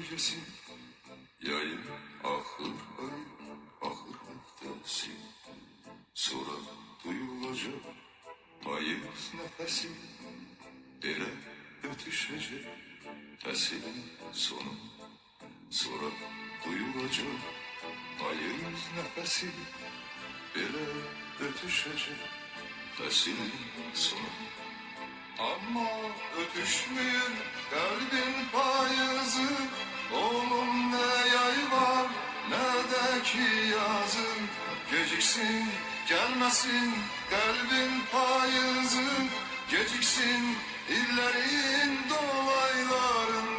gecesi, yayın ahır ayı, ahır müftesi. Sonra duyulacak mayıs nefesi, ele ötüşecek fesilin sonu. Sonra duyulacak mayıs nefesi, ele ötüşecek fesilin sonu. Ama ötüşmüyor kalbin payızı, oğlum ne yay var ne de ki yazı. Geciksin gelmesin kalbin payızı, geciksin illerin dolaylarında.